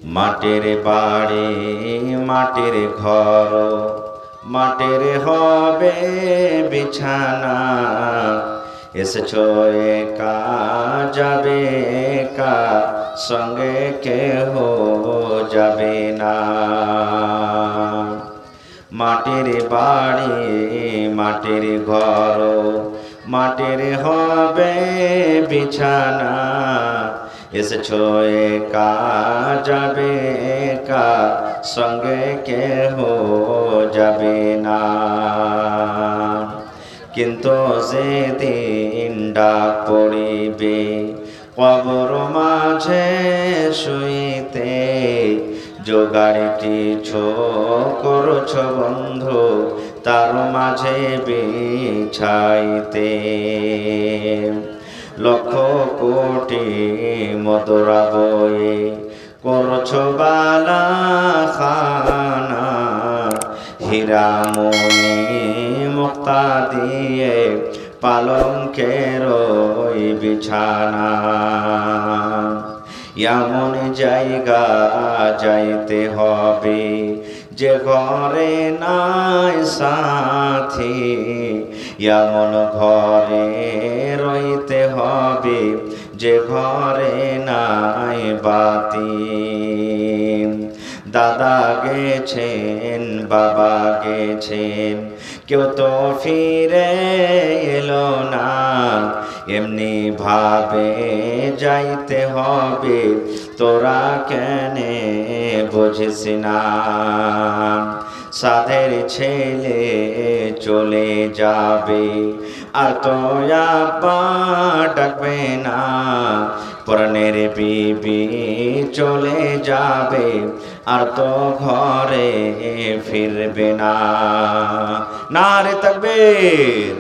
মাটির বাড়ি মাটির ঘর মাটির হবে বিছানা এসেছো একা যাবে একা সঙ্গে কেহ যাবে না মাটির বাড়ি মাটির ঘর মাটির হবে বিছানা এসেছো একা যাবে একা সঙ্গে কেহ যাবে না কিন্তু সেদিন ডাক পড়িবে কবর মাঝে শুইতে জোগাড়টি করছ বন্ধু তার মাঝে বিছাইতে লক্ষ কোটি মদরা বয়ে করছ বালা খানা হীরামণি মুক্তা দিয়ে পালঙ্কের ওই বিছানা এমন জায়গা যাইতে হবে যে ঘরে নাই সাথী এমন ঘরে রইতে হবে যে ঘরে নাই বাতি দাদা গেছেন বাবা গেছেন কেউ তো ফিরে এলো না এমনি ভাবে যাইতে হবে তোরা কেনে বুঝিস না সাধের ছেলে চলে যাবে আর তো আপা ডাকবে না পরাণের বিবি চলে যাবে আর তো ঘরে ফিরবে না নারে তাকবীর।